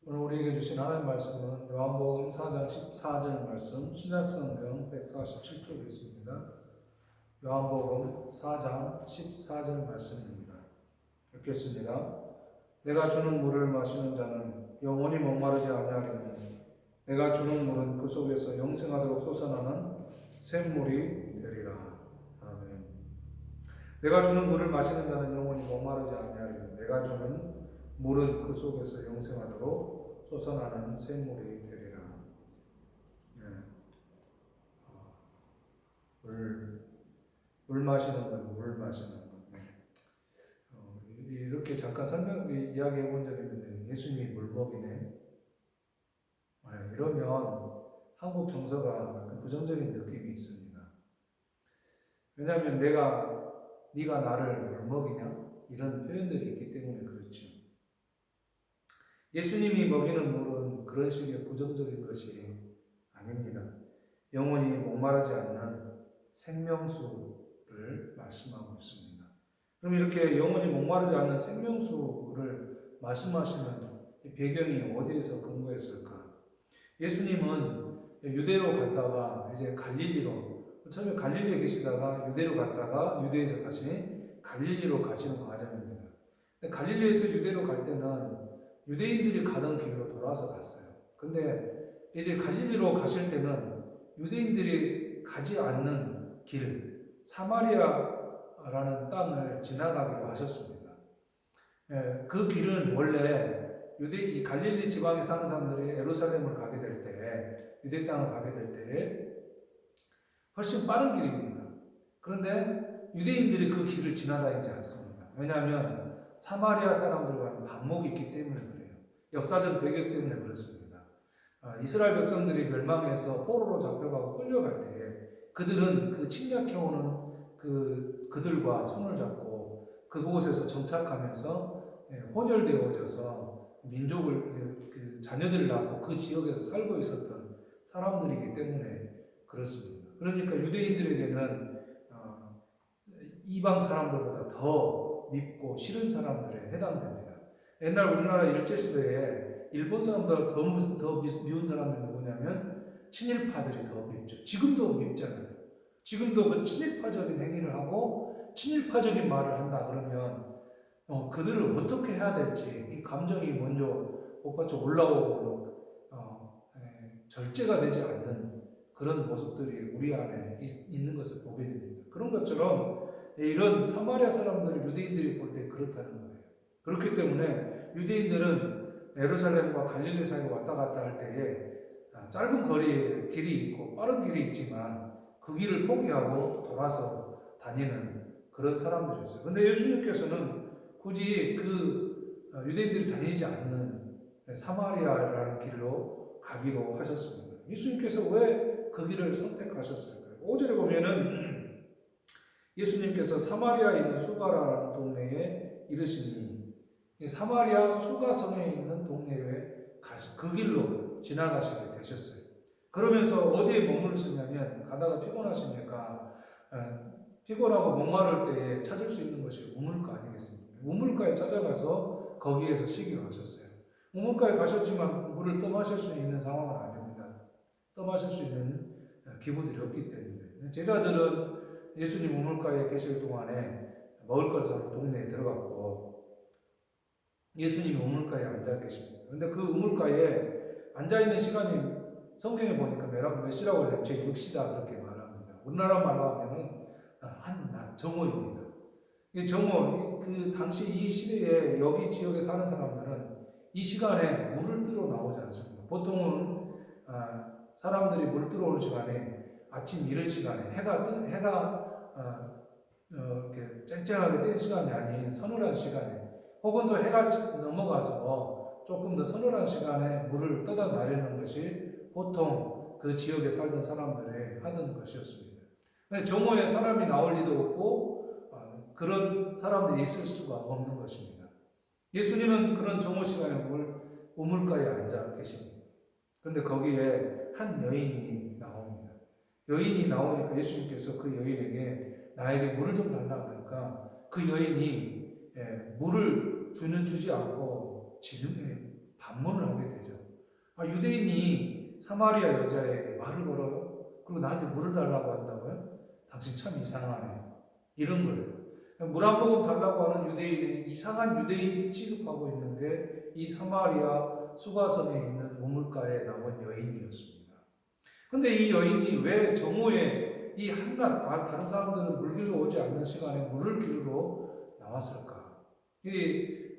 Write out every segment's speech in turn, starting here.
오늘 우리에게 주신 하나님 말씀은 요한복음 4장 14절 말씀, 신약성경 147쪽에 있습니다. 요한복음 4장 14절 말씀입니다. 읽겠습니다. 내가 주는 물을 마시는 자는 영원히 목마르지 아니하리니 내가 주는 물은 그 속에서 영생하도록 솟아나는 샘물이 되리라. 아멘. 내가 주는 물을 마시는 자는 영원히 목마르지 아니하리니 내가 주는 물은 그 속에서 영생하도록 솟아나는 샘물이 되리라. 네. 물 마시는 건 물 마시는 건. 이렇게 잠깐 이야기해 본 적이 있는데 예수님이 물먹이네. 이러면 한국 정서가 약간 부정적인 느낌이 있습니다. 왜냐하면 네가 나를 물먹이냐? 이런 표현들이 있기 때문에 그렇죠. 예수님이 먹이는 물은 그런 식의 부정적인 것이 아닙니다. 영원히 목마르지 않는 생명수를 말씀하고 있습니다. 그럼 이렇게 영원히 목마르지 않는 생명수를 말씀하시는 배경이 어디에서 근거했을까? 예수님은 유대로 갔다가 이제 갈릴리로, 처음에 갈릴리에 계시다가 유대로 갔다가 유대에서 다시 갈릴리로 가시는 과정입니다. 갈릴리에서 유대로 갈 때는 유대인들이 가던 길로 돌아서 갔어요. 근데 이제 갈릴리로 가실 때는 유대인들이 가지 않는 길, 사마리아라는 땅을 지나가기로 하셨습니다. 그 길은 원래 이 갈릴리 지방에 사는 사람들이 예루살렘을 가게 될 때, 유대 땅을 가게 될 때에 훨씬 빠른 길입니다. 그런데 유대인들이 그 길을 지나다니지 않습니다. 왜냐하면 사마리아 사람들과는 반목이 있기 때문에 그래요. 역사적 배경 때문에 그렇습니다. 이스라엘 백성들이 멸망해서 포로로 잡혀가고 끌려갈 때에 그들은 그 침략해오는 그들과 손을 잡고 그곳에서 정착하면서 혼혈되어져서 민족을 자녀들을 낳고 그 지역에서 살고 있었던 사람들이기 때문에 그렇습니다. 그러니까 유대인들에게는 이방 사람들보다 더 밉고 싫은 사람들에 해당됩니다. 옛날 우리나라 일제시대에 일본 사람보다 더 미운 사람들이 누구냐면 친일파들이 더 밉죠. 지금도 밉잖아요. 지금도 그 친일파적인 행위를 하고 친일파적인 말을 한다 그러면 그들을 어떻게 해야 될지 이 감정이 먼저 복받쳐 올라오고 절제가 되지 않는 그런 모습들이 우리 안에 있는 것을 보게 됩니다. 그런 것처럼 이런 사마리아 사람들을 유대인들이 볼 때 그렇다는 거예요. 그렇기 때문에 유대인들은 예루살렘과 갈릴리 사이로 왔다 갔다 할 때에 짧은 거리에 길이 있고 빠른 길이 있지만 그 길을 포기하고 돌아서 다니는 그런 사람들이었어요. 그런데 예수님께서는 굳이 그 유대인들이 다니지 않는 사마리아라는 길로 가기로 하셨습니다. 예수님께서 왜 그 길을 선택하셨을까요? 5절에 보면은 예수님께서 사마리아에 있는 수가라는 동네에 이르시니 사마리아 수가성에 있는 동네에 그 길로 지나가시게 되셨어요. 그러면서 어디에 머무르셨냐면 가다가 피곤하시니까 피곤하고 목마를 때에 찾을 수 있는 것이 우물가 아니겠습니까? 우물가에 찾아가서 거기에서 쉬기로 하셨어요. 우물가에 가셨지만 물을 떠마실 수 있는 상황은 아닙니다. 떠마실 수 있는 기구들이 없기 때문에 제자들은 예수님 우물가에 계실 동안에 먹을 걸 사러 동네에 들어갔고 예수님이 우물가에 앉아 계십니다. 그런데 그 우물가에 앉아있는 시간이 성경에 보니까 몇 시라고 해요? 제6시다 그렇게 말합니다. 우리나라 말로 하면은 한낮 정오입니다. 이 정오, 그 당시 이 시대에 여기 지역에 사는 사람들은 이 시간에 물을 뜨러 나오지 않습니다. 보통은 사람들이 물 들어오는 시간에 아침 이른 시간에 해가 이렇게 쨍쨍하게 뜬 시간이 아닌 서늘한 시간에 혹은 또 해가 넘어가서 조금 더 서늘한 시간에 물을 떠다 나르는 것이 보통 그 지역에 살던 사람들의 하던 것이었습니다. 정오에 사람이 나올 리도 없고 그런 사람들이 있을 수가 없는 것입니다. 예수님은 그런 정오 시간에 우물가에 앉아 계십니다. 그런데 거기에 한 여인이 나옵니다. 여인이 나오니까 예수님께서 그 여인에게 나에게 물을 좀 달라고 하니까 그 여인이 물을 주지 않고 반문을 하게 유대인이 사마리아 여자에게 말을 걸어요? 그리고 나한테 물을 달라고 한다고요? 당신 참 이상하네. 이런 거예요. 물 한 모금 달라고 하는 유대인의 이상한 유대인 취급하고 있는 게 이 사마리아 수가성에 있는 우물가에 나온 여인이었습니다. 근데 이 여인이 왜 정오에 이 한낮 다른 사람들은 물길로 오지 않는 시간에 물을 기르러 나왔을까?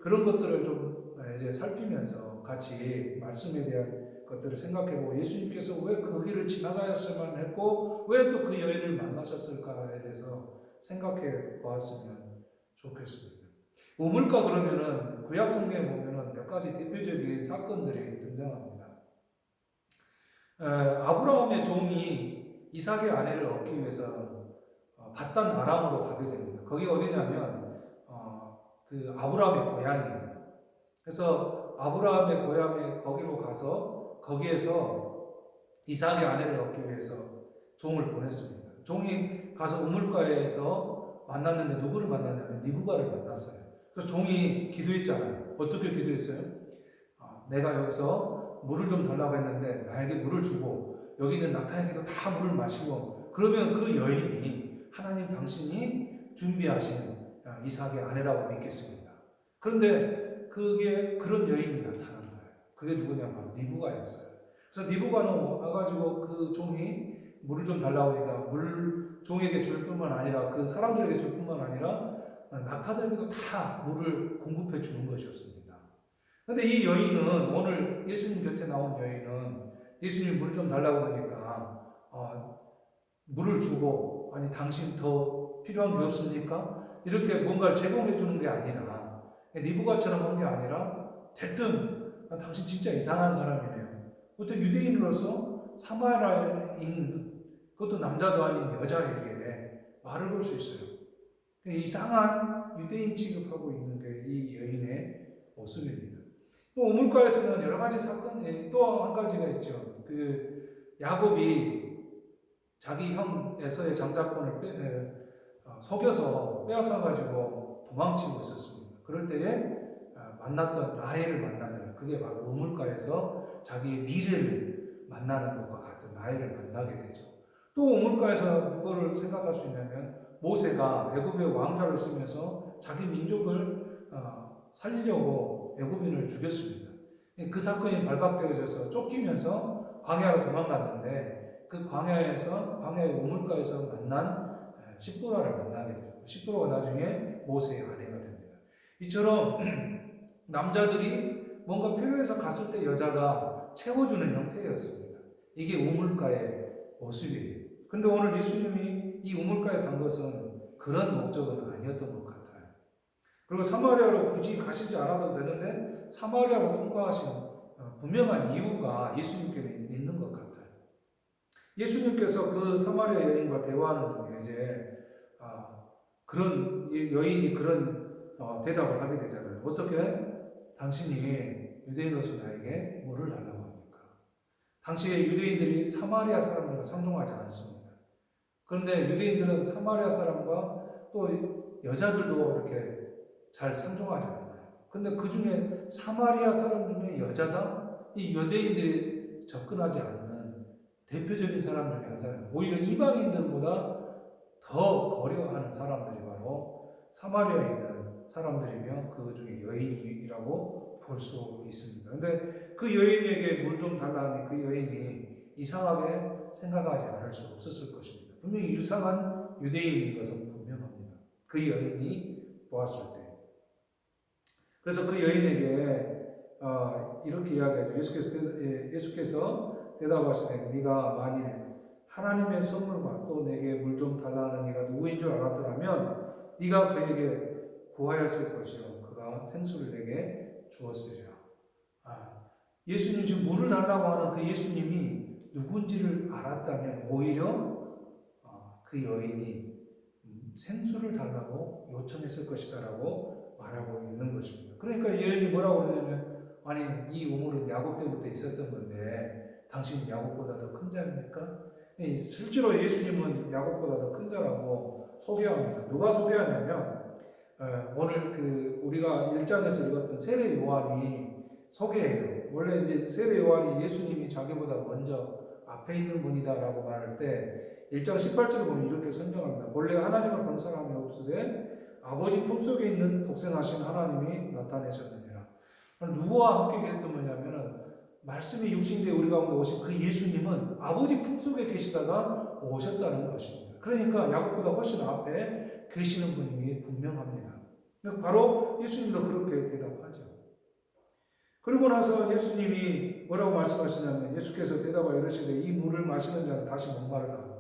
그런 것들을 좀 이제 살피면서 같이 말씀에 대한 것들을 생각해보고 예수님께서 왜 그 길을 지나가셨으면 했고 왜 또 그 여인을 만나셨을까에 대해서 생각해 보았으면 좋겠습니다. 우물가 그러면은 구약 성경에 보면은 몇 가지 대표적인 사건들이 등장합니다. 아브라함의 종이 이삭의 아내를 얻기 위해서 바단 아람으로 가게 됩니다. 거기 어디냐면 그 아브라함의 고향이에요. 그래서 아브라함의 고향에 거기로 가서 거기에서 이삭의 아내를 얻기 위해서 종을 보냈습니다. 종이 가서 우물가에서 만났는데 누구를 만났냐면 리브가를 만났어요. 그래서 종이 기도했잖아요. 어떻게 기도했어요? 내가 여기서 물을 좀 달라고 했는데 나에게 물을 주고 여기 있는 낙타에게도 다 물을 마시고 그러면 그 여인이 하나님 당신이 준비하신 이삭의 아내라고 믿겠습니다. 그런데 그게 그런 여인이 나타난 거예요. 그게 누구냐 바로 리브가였어요. 그래서 리브가는 와가지고 그 종이 물을 좀 달라고 하니까 물 종에게 줄 뿐만 아니라 그 사람들에게 줄 뿐만 아니라 낙타들에게도 다 물을 공급해 주는 것이었습니다. 그런데 이 여인은 오늘 예수님 곁에 나온 여인은 예수님 물 좀 달라고 그러니까 물을 주고 아니 당신 더 필요한 게 없습니까? 이렇게 뭔가를 제공해 주는 게 아니라 리브가처럼 한 게 아니라 대뜸 당신 진짜 이상한 사람이네요. 어떤 유대인으로서 사마리아인 그것도 남자도 아닌 여자에게 말을 걸 수 있어요. 이상한 유대인 취급하고 있는 게 이 여인의 모습입니다. 또 우물가에서는 여러 가지 사건이 또 한 가지가 있죠. 그 야곱이 자기 형 에서의 장자권을 속여서 빼앗아가지고 도망치고 있었습니다. 그럴 때에 만났던 라헬을 만나잖아요. 그게 바로 우물가에서 자기의 미래를 만나는 것과 같은 라헬을 만나게 되죠. 또 우물가에서 누구를 생각할 수 있냐면 모세가 애굽의 왕자로 있으면서 자기 민족을 살리려고 애굽인을 죽였습니다. 그 사건이 발각되어져서 쫓기면서 광야로 도망갔는데 그 광야의 우물가에서 만난 십보라를 만나게 되죠. 십보라가 나중에 모세의 아내가 됩니다. 이처럼 남자들이 뭔가 필요해서 갔을 때 여자가 채워주는 형태였습니다. 이게 우물가의 모습이에요. 근데 오늘 예수님이 이 우물가에 간 것은 그런 목적은 아니었던 것 같아요. 그리고 사마리아로 굳이 가시지 않아도 되는데 사마리아로 통과하신 분명한 이유가 예수님께 있는 것 같아요. 예수님께서 그 사마리아 여인과 대화하는 중에 이제 그런 여인이 그런 대답을 하게 되잖아요. 어떻게? 당신이 유대인으로서 나에게 뭐를 달라고 합니까? 당시에 유대인들이 사마리아 사람들과 상종하지 않았습니다. 그런데 유대인들은 사마리아 사람과 또 여자들도 이렇게 잘 상종하지 않아요. 그런데 그 중에 사마리아 사람 중에 여자가 이 유대인들이 접근하지 않는 대표적인 사람 중에 한 사람, 오히려 이방인들보다 더 거려하는 사람들이 바로 사마리아에 있는 사람들이며 그 중에 여인이라고 볼 수 있습니다. 근데 그 여인에게 물 좀 달라니 그 여인이 이상하게 생각하지 않을 수 없었을 것입니다. 분명히 이상한 유대인인 것은 분명합니다. 그 여인이 보았을 때. 그래서 그 여인에게 이렇게 이야기하죠. 예수께서 대답하시되 네가 만일 하나님의 선물과 또 내게 물 좀 달라는 이가 누구인 줄 알았더라면 네가 그에게 구하였을 것이요 그가 생수를 내게 주었으리라. 예수님 지금 물을 달라고 하는 그 예수님이 누군지를 알았다면 오히려 그 여인이 생수를 달라고 요청했을 것이다라고 말하고 있는 것입니다. 그러니까 여인이 뭐라고 그러냐면 아니 이 우물은 야곱 때부터 있었던 건데 당신이 야곱보다 더 큰 자입니까? 실제로 예수님은 야곱보다 더 큰 자라고 소개합니다. 누가 소개하냐면 오늘 우리가 1장에서 읽었던 세례 요한이 소개해요. 원래 이제 세례 요한이 예수님이 자기보다 먼저 앞에 있는 분이다라고 말할 때 1장 18절을 보면 이렇게 설명합니다. 본래 하나님을 본 사람이 없으되 아버지 품속에 있는 독생하신 하나님이 나타내셨느니라. 누구와 함께 계셨던 거냐면은 말씀이 육신되어 우리 가운데 오신 그 예수님은 아버지 품속에 계시다가 오셨다는 것입니다. 그러니까 야곱보다 훨씬 앞에 계시는 분이 분명합니다. 바로 예수님도 그렇게 대답하죠. 그리고 나서 예수님이 뭐라고 말씀하시냐면 예수께서 대답하여 이르시되 이 물을 마시는 자는 다시 목마르다.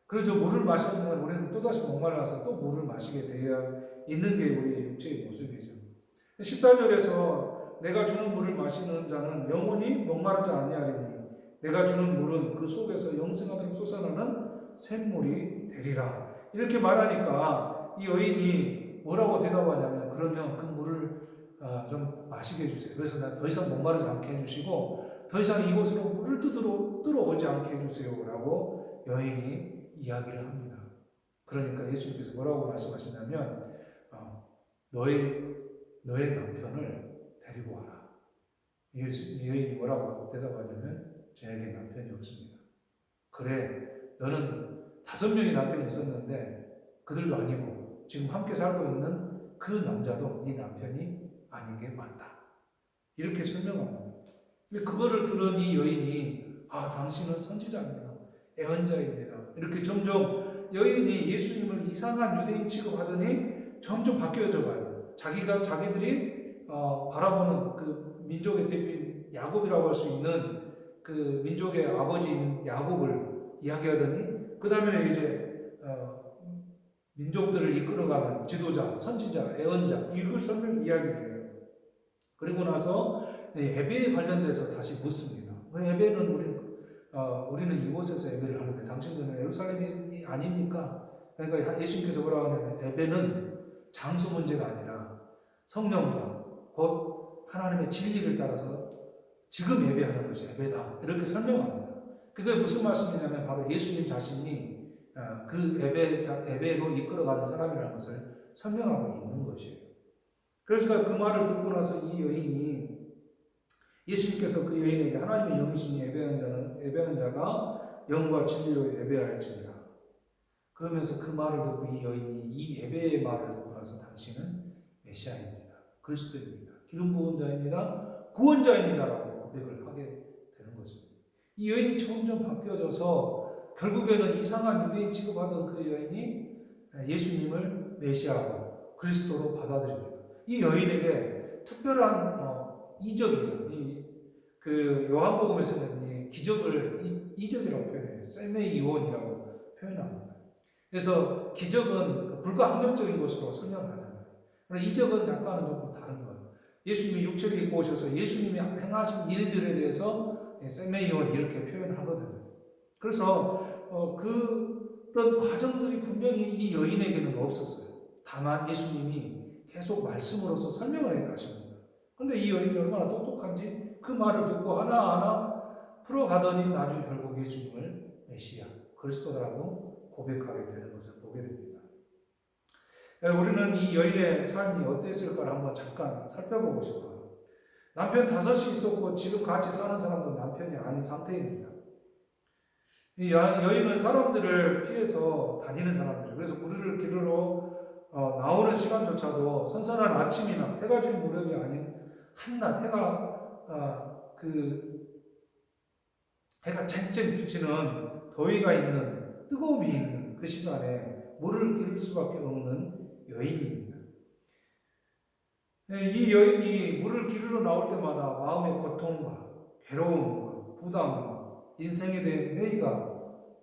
그래서 물을 마시는 자는 우리는 또다시 목말라서 또 물을 마시게 되어 있는 게 우리의 육체의 모습이죠. 14절에서 내가 주는 물을 마시는 자는 영원히 목마르지 아니하리니 내가 주는 물은 그 속에서 영생하도록 솟아나는 샘물이 되리라. 이렇게 말하니까 이 여인이 뭐라고 대답하냐면 그러면 그 물을 좀 마시게 해주세요. 그래서 난 더 이상 목마르지 않게 해주시고 더 이상 이곳으로 물을 뜯어오지 않게 해주세요 라고 여인이 이야기를 합니다. 그러니까 예수님께서 뭐라고 말씀하시냐면 너의 남편을 데리고 와라. 여인이 뭐라고 대답하냐면 저에게 남편이 없습니다. 그래 너는 5명의 남편이 있었는데 그들도 아니고 지금 함께 살고 있는 그 남자도 네 남편이 아닌 게 맞다. 이렇게 설명합니다. 근데 그거를 들은 이 여인이 당신은 선지자입니다. 애언자입니다. 이렇게 점점 여인이 예수님을 이상한 유대인 취급하더니 점점 바뀌어져 가요. 자기들이 바라보는 그 민족의 대표인 야곱이라고 할 수 있는 그 민족의 아버지인 야곱을 이야기하더니 그 다음에 이제 민족들을 이끌어가는 지도자, 선지자, 애언자 이걸 이야기해요. 그리고 나서 예배에 관련돼서 다시 묻습니다. 예배는 우리는 이곳에서 예배를 하는데 당신들은 예루살렘이 아닙니까? 그러니까 예수님께서 뭐라고 하냐면 예배는 장소 문제가 아니라 성령과 곧 하나님의 진리를 따라서 지금 예배하는 것이 예배다. 이렇게 설명합니다. 그게 무슨 말씀이냐면 바로 예수님 자신이 그 예배로 이끌어가는 사람이라는 것을 설명하고 있는 것이에요. 그래서 그 말을 듣고 나서 이 여인이 예수님께서 그 여인에게 하나님의 영이신 예배하는 자가 영과 진리로 예배할지니라. 그러면서 그 말을 듣고 이 여인이 이 예배의 말을 듣고 나서 당신은 메시아입니다. 그리스도입니다. 기름 부은 자입니다. 구원자입니다라고 고백을 하게 되는 것입니다. 이 여인이 점점 바뀌어져서 결국에는 이상한 유대인 취급하던 그 여인이 예수님을 메시아로 그리스도로 받아들입니다. 이 여인에게 특별한 이적이 그 요한복음에서는 이 기적을 이적이라고 표현해요. 세메이온이라고 표현합니다. 그래서 기적은 불가항력적인 것으로 설명하잖아요. 그러나 이적은 약간은 조금 다른 거예요. 예수님이 육체를 입고 오셔서 예수님이 행하신 일들에 대해서 세메이온 이렇게 표현하거든요. 그래서 그런 과정들이 분명히 이 여인에게는 없었어요. 다만 예수님이 계속 말씀으로서 설명을 해 가십니다. 근데 이 여인이 얼마나 똑똑한지 그 말을 듣고 하나하나 풀어가더니 나중에 결국 예수님을 메시아, 그리스도라고 고백하게 되는 것을 보게 됩니다. 우리는 이 여인의 삶이 어땠을까를 한번 잠깐 살펴보고 싶어요. 남편 5이 있었고 지금 같이 사는 사람도 남편이 아닌 상태입니다. 이 여인은 사람들을 피해서 다니는 사람들, 그래서 물을 기르러 나오는 시간조차도 선선한 아침이나 해가 질 무렵이 아닌 한낮 해가 쨍쨍 비치는 더위가 있는 뜨거움이 있는 그 시간에 물을 기를 수밖에 없는 여인입니다. 이 여인이 물을 기르러 나올 때마다 마음의 고통과 괴로움과 부담과 인생에 대한 회의가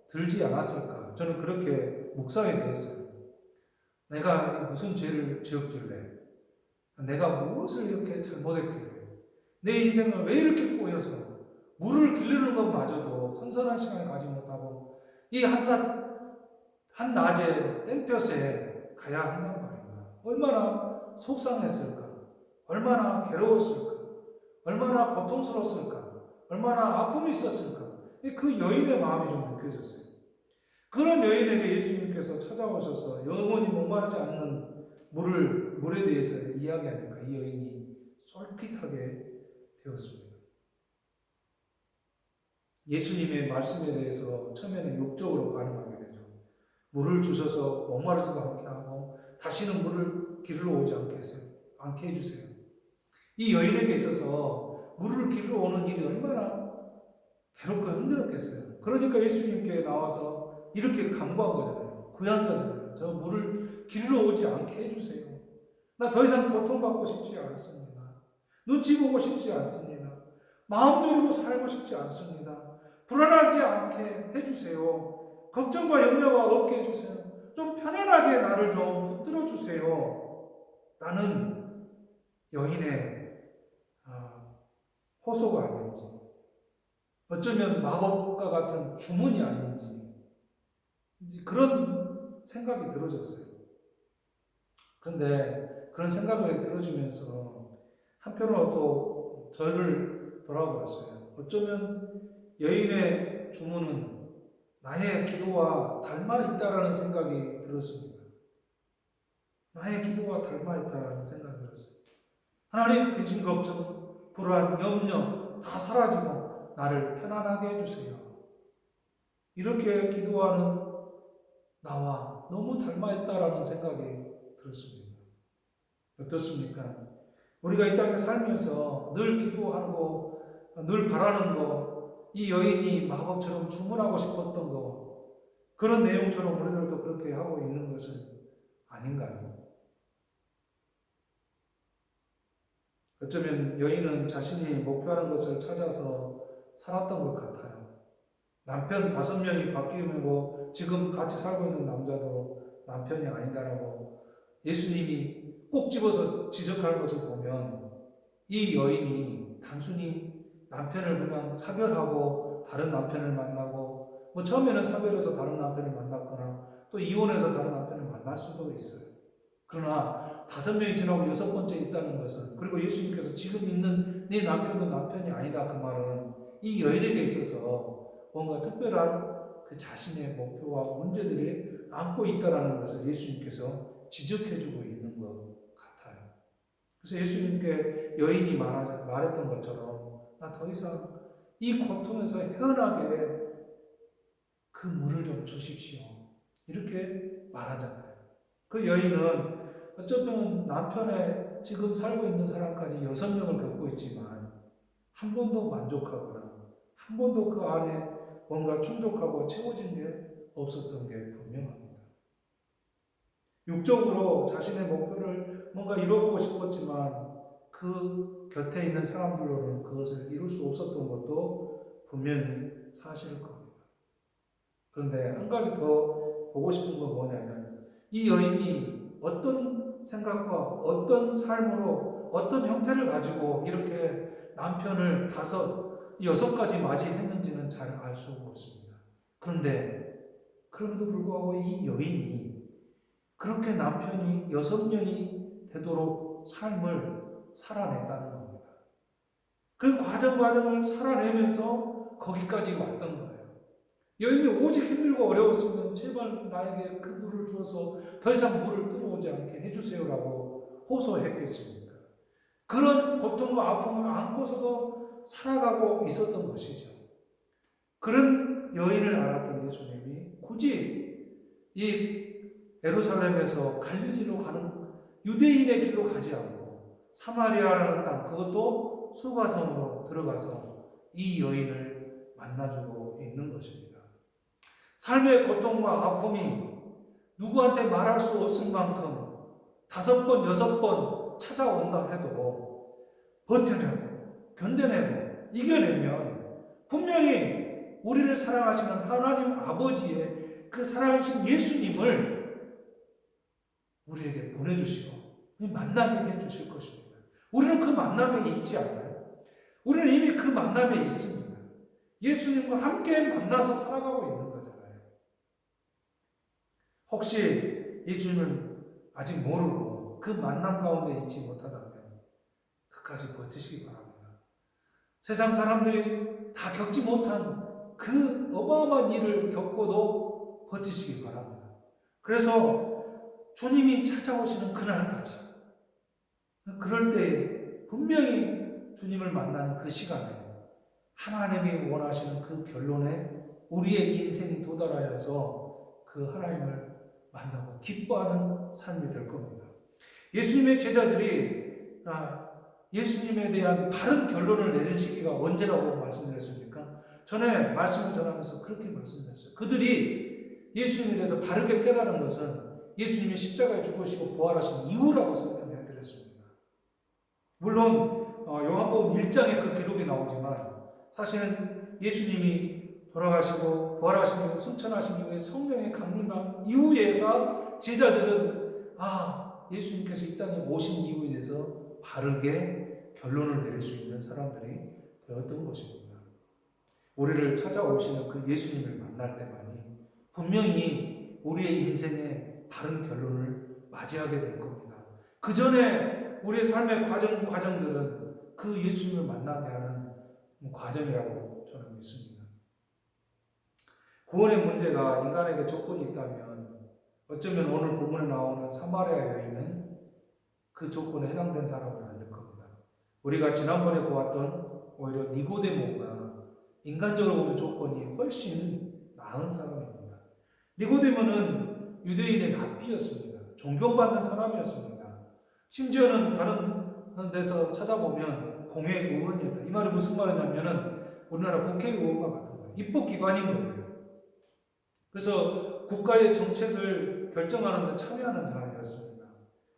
들지 않았을까? 저는 그렇게 묵상이 되었어요. 내가 무슨 죄를 지었길래, 내가 무엇을 이렇게 잘못했길래, 내 인생을 왜 이렇게 꼬여서 물을 기르는 것마저도 선선한 시간을 가지 못하고 이 한낮에 땡볕에 가야 한단 말이야. 얼마나 속상했을까? 얼마나 괴로웠을까? 얼마나 고통스러웠을까? 얼마나 아픔이 있었을까? 그 여인의 마음이 좀 느껴졌어요. 그런 여인에게 예수님께서 찾아오셔서 영원히 목마르지 않는 물에 대해서 이야기하니까 이 여인이 솔깃하게 되었습니다. 예수님의 말씀에 대해서 처음에는 욕적으로 반응하게 되죠. 물을 주셔서 목마르지도 않게 하고 다시는 물을 기르러 오지 않게 해주세요. 이 여인에게 있어서 물을 기르러 오는 일이 얼마나 괴롭고 힘들었겠어요. 그러니까 예수님께 나와서 이렇게 간구한 거잖아요. 구한 거잖아요. 저 물을 기르러 오지 않게 해주세요. 나 더 이상 고통받고 싶지 않습니다. 눈치 보고 싶지 않습니다. 마음 졸이고 살고 싶지 않습니다. 불안하지 않게 해주세요. 걱정과 염려가 없게 해주세요. 좀 편안하게 나를 좀 붙들어 주세요. 라는 여인의 호소가 아닌지, 어쩌면 마법과 같은 주문이 아닌지 그런 생각이 들어졌어요. 그런데 그런 생각이 들어지면서 한편으로 또 저를 돌아보았어요. 어쩌면 여인의 주문은 나의 기도와 닮아 있다라는 생각이 들었습니다. 나의 기도와 닮아 있다라는 생각이 들었어요. 하나님, 근심, 걱정, 불안, 염려 다 사라지고 나를 편안하게 해주세요. 이렇게 기도하는 나와 너무 닮아 있다라는 생각이 들었습니다. 어떻습니까? 우리가 이 땅에 살면서 늘 기도하고 늘 바라는 거, 이 여인이 마법처럼 주문하고 싶었던 거, 그런 내용처럼 우리들도 그렇게 하고 있는 것은 아닌가요? 어쩌면 여인은 자신이 목표하는 것을 찾아서 살았던 것 같아요. 남편 5명이 바뀌고 지금 같이 살고 있는 남자도 남편이 아니다라고 예수님이 꼭 집어서 지적하는 것을 보면 이 여인이 단순히 남편을 그냥 사별하고 다른 남편을 만나고 처음에는 사별해서 다른 남편을 만났거나 또 이혼해서 다른 남편을 만날 수도 있어요. 그러나 5명이 지나고 6번째 있다는 것은, 그리고 예수님께서 지금 있는 네 남편도 남편이 아니다 그 말은 이 여인에게 있어서 뭔가 특별한 그 자신의 목표와 문제들이 안고 있다는 것을 예수님께서 지적해주고 있는 것 같아요. 그래서 예수님께 여인이 말했던 것처럼 나 더 이상 이 고통에서 헤어나게 그 물을 좀 주십시오. 이렇게 말하잖아요. 그 여인은 어쩌면 남편의 지금 살고 있는 사람까지 6명을 겪고 있지만 한 번도 만족하거나 한 번도 그 안에 뭔가 충족하고 채워진 게 없었던 게 분명합니다. 육적으로 자신의 목표를 뭔가 이뤄보고 싶었지만 그 곁에 있는 사람들로는 그것을 이룰 수 없었던 것도 분명히 사실일 겁니다. 그런데 한 가지 더 보고 싶은 건 뭐냐면 이 여인이 어떤 생각과 어떤 삶으로 어떤 형태를 가지고 이렇게 남편을 6가지 맞이했는지는 잘 알 수가 없습니다. 그런데 그럼에도 불구하고 이 여인이 그렇게 남편이 6명이 되도록 삶을 살아냈다는 겁니다. 그 과정을 살아내면서 거기까지 왔던 거예요. 여인이 오직 힘들고 어려웠으면 제발 나에게 그 물을 주어서 더 이상 물을 들어오지 않게 해주세요라고 호소했겠습니까? 그런 고통과 아픔을 안고서도 살아가고 있었던 것이죠. 그런 여인을 알았던 예수님이 굳이 이 예루살렘에서 갈릴리로 가는 유대인의 길로 가지 않고 사마리아라는 땅, 그것도 수가성으로 들어가서 이 여인을 만나주고 있는 것입니다. 삶의 고통과 아픔이 누구한테 말할 수 없을 만큼 5번, 6번 찾아온다 해도 버텨내고 견뎌내고 이겨내면 분명히 우리를 사랑하시는 하나님 아버지의 그 사랑하신 예수님을 우리에게 보내주시고 만나게 해주실 것입니다. 우리는 그 만남에 있지 않나요? 우리는 이미 그 만남에 있습니다. 예수님과 함께 만나서 살아가고 있는 거잖아요. 혹시 예수님을 아직 모르고 그 만남 가운데 있지 못하다면 끝까지 버티시기 바랍니다. 세상 사람들이 다 겪지 못한 그 어마어마한 일을 겪고도 버티시기 바랍니다. 그래서 주님이 찾아오시는 그날까지, 그럴 때 분명히 주님을 만나는 그 시간에 하나님이 원하시는 그 결론에 우리의 인생이 도달하여서 그 하나님을 만나고 기뻐하는 삶이 될 겁니다. 예수님의 제자들이 예수님에 대한 바른 결론을 내린 시기가 언제라고 말씀드렸습니까? 전에 말씀을 전하면서 그렇게 말씀드렸어요. 그들이 예수님에 대해서 바르게 깨달은 것은 예수님이 십자가에 죽으시고 부활하신 이후라고 설명해 드렸습니다. 물론 요한복음 1장에 그 기록이 나오지만 사실은 예수님이 돌아가시고 부활하신 이후 승천하신 이후에 성령의 강림한 이후에서 제자들은 예수님께서 이 땅에 오신 이유에 대해서 바르게 결론을 내릴 수 있는 사람들이 되었던 것입니다. 우리를 찾아오시는 그 예수님을 만날 때만이 분명히 우리의 인생의 바른 결론을 맞이하게 될 겁니다. 그 전에 우리의 삶의 과정들은 그 예수님을 만나게 하는 과정이라고 저는 믿습니다. 구원의 문제가 인간에게 조건이 있다면 어쩌면 오늘 본문에 나오는 사마리아 여인은 그 조건에 해당된 사람은 아닐 겁니다. 우리가 지난번에 보았던 오히려 니고데모가 인간적으로 보면 조건이 훨씬 나은 사람입니다. 니고데모는 유대인의 랍비였습니다. 존경받는 사람이었습니다. 심지어는 다른 데서 찾아보면 공회의원이었다. 이 말이 무슨 말이냐면은 우리나라 국회의원과 같은 거예요. 입법기관인 거예요. 그래서 국가의 정책을 결정하는 데 참여하는 자였습니다.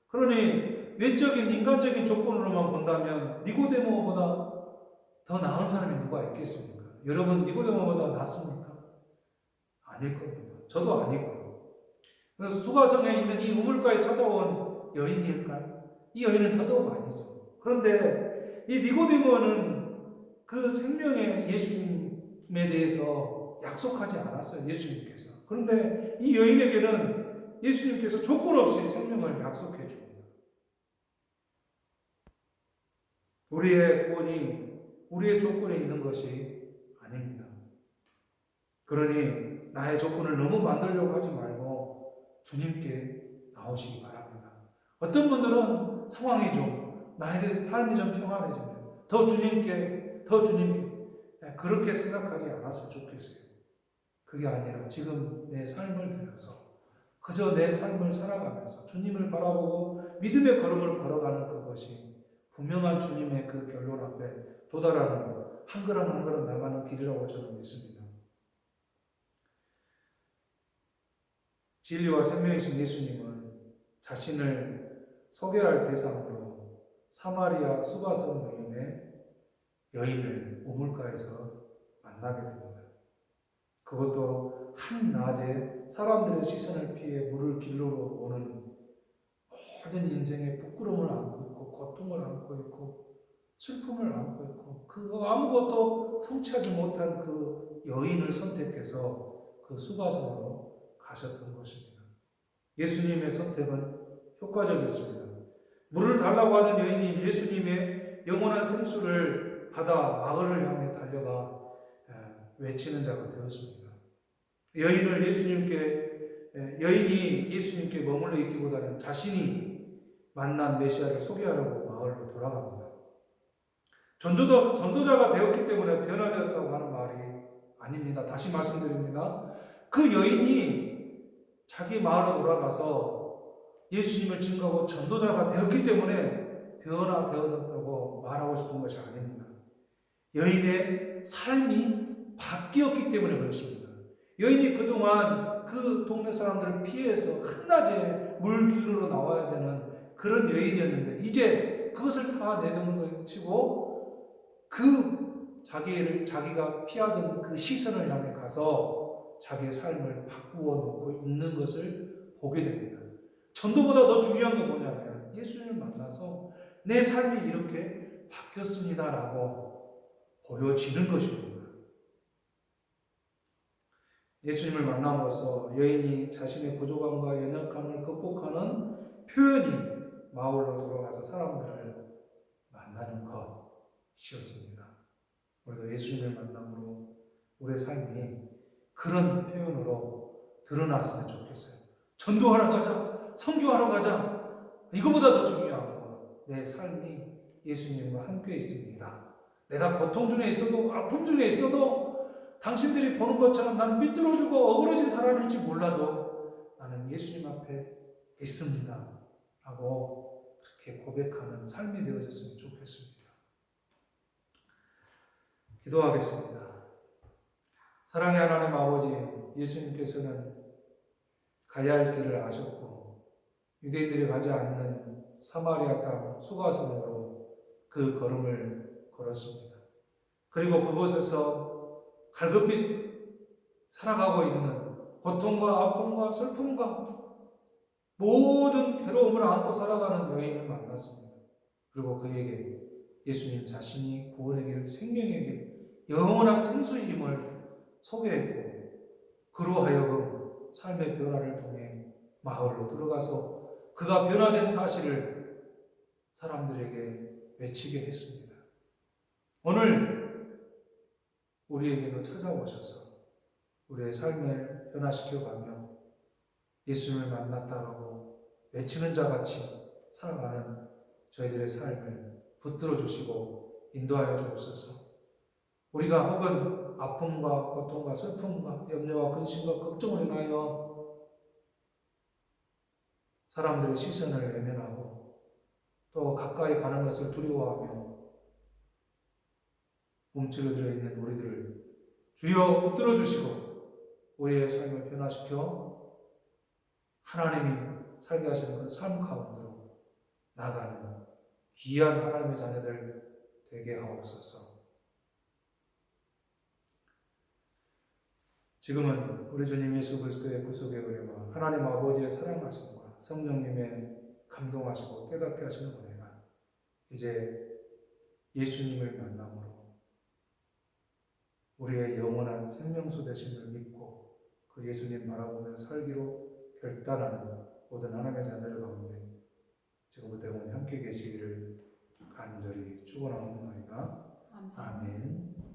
그러니 외적인 인간적인 조건으로만 본다면 니고데모보다 더 나은 사람이 누가 있겠습니까? 여러분 니고데모보다 낫습니까? 아닐 겁니다. 저도 아니고요. 그래서 수가성에 있는 이 우물가에 찾아온 여인일까요? 이 여인은 더더욱 아니죠. 그런데 이 니고데모는 그 생명의 예수님에 대해서 약속하지 않았어요. 예수님께서. 그런데 이 여인에게는 예수님께서 조건 없이 생명을 약속해 줍니다. 우리의 구원이 우리의 조건에 있는 것이 아닙니다. 그러니 나의 조건을 너무 만들려고 하지 말고 주님께 나오시기 바랍니다. 어떤 분들은 상황이 좀 나의 삶이 좀 평안해지면 더 주님께 그렇게 생각하지 않았으면 좋겠어요. 그게 아니라 지금 내 삶을 들여서 그저 내 삶을 살아가면서 주님을 바라보고 믿음의 걸음을 걸어가는 그것이 분명한 주님의 그 결론 앞에 도달하는 한 걸음 한 걸음 나가는 길이라고 저는 믿습니다. 진리와 생명이신 예수님은 자신을 소개할 대상으로 사마리아 수가성 여인을 우물가에서 만나게 됩니다. 그것도 한낮에 사람들의 시선을 피해 물을 길러러 오는 모든 인생의 부끄러움을 안고 있고 고통을 안고 있고 슬픔을 안고 있고 그 아무것도 성취하지 못한 그 여인을 선택해서 그 수가성으로 가셨던 것입니다. 예수님의 선택은 효과적이었습니다. 물을 달라고 하던 여인이 예수님의 영원한 생수를 받아 마을을 향해 달려가 외치는 자가 되었습니다. 여인이 예수님께 머물러 있기보다는 자신이 만난 메시아를 소개하려고 마을로 돌아갑니다. 전도자가 되었기 때문에 변화되었다고 하는 말이 아닙니다. 다시 말씀드립니다. 그 여인이 자기 마을로 돌아가서 예수님을 증거하고 전도자가 되었기 때문에 변화되었다고 말하고 싶은 것이 아닙니다. 여인의 삶이 바뀌었기 때문에 그렇습니다. 여인이 그동안 그 동네 사람들을 피해서 한낮에 물 길러러 나와야 되는 그런 여인이었는데 이제 그것을 다 내려놓치고 자기가 피하던 그 시선을 향해 가서 자기의 삶을 바꾸어 놓고 있는 것을 보게 됩니다. 전도보다 더 중요한 게 뭐냐면 예수님을 만나서 내 삶이 이렇게 바뀌었습니다라고 보여지는 것입니다. 예수님을 만남으로써 여인이 자신의 부족함과 연약함을 극복하는 표현이 마을로 돌아가서 사람들을 만나는 것이었습니다. 우리도 예수님을 만남으로 우리의 삶이 그런 표현으로 드러났으면 좋겠어요. 전도하러 가자, 선교하러 가자. 이거보다 더 중요한 거, 내 삶이 예수님과 함께 있습니다. 내가 고통 중에 있어도 아픔 중에 있어도 당신들이 보는 것처럼 나는 삐뚤어지고 어그러진 사람일지 몰라도 나는 예수님 앞에 있습니다. 라고 그렇게 고백하는 삶이 되어졌으면 좋겠습니다. 기도하겠습니다. 사랑의 하나님 아버지, 예수님께서는 가야 할 길을 아셨고 유대인들이 가지 않는 사마리아 땅 수가성으로 그 걸음을 걸었습니다. 그리고 그곳에서 갈급히 살아가고 있는 고통과 아픔과 슬픔과 모든 괴로움을 안고 살아가는 여인을 만났습니다. 그리고 그에게 예수님 자신이 구원의 길, 생명의 길, 영원한 생수임을 소개했고 그로 하여금 삶의 변화를 통해 마을로 들어가서 그가 변화된 사실을 사람들에게 외치게 했습니다. 오늘 우리에게도 찾아오셔서 우리의 삶을 변화시켜가며 예수님을 만났다고 외치는 자같이 살아가는 저희들의 삶을 붙들어 주시고 인도하여 주옵소서. 우리가 혹은 아픔과 고통과 슬픔과 염려와 근심과 걱정을 인하여 사람들의 시선을 외면하고 또 가까이 가는 것을 두려워하며 움츠러들어 있는 우리들을 주여 붙들어 주시고 우리의 삶을 변화시켜 하나님이 살게 하시는 그 삶 가운데로 나가는 귀한 하나님의 자녀들 되게 하옵소서. 지금은 우리 주님 예수 그리스도의 구속의 은혜와 하나님 아버지의 사랑하심과 성령님의 감동하시고 깨닫게 하시는 은혜가 이제 예수님을 만남으로 우리의 영원한 생명수 되심을 믿고 그 예수님 바라보며 살기로 결단하는 모든 하나님의 자녀들 가운데 지금부터 영원히 함께 계시기를 간절히 축원하옵나이다. 아멘.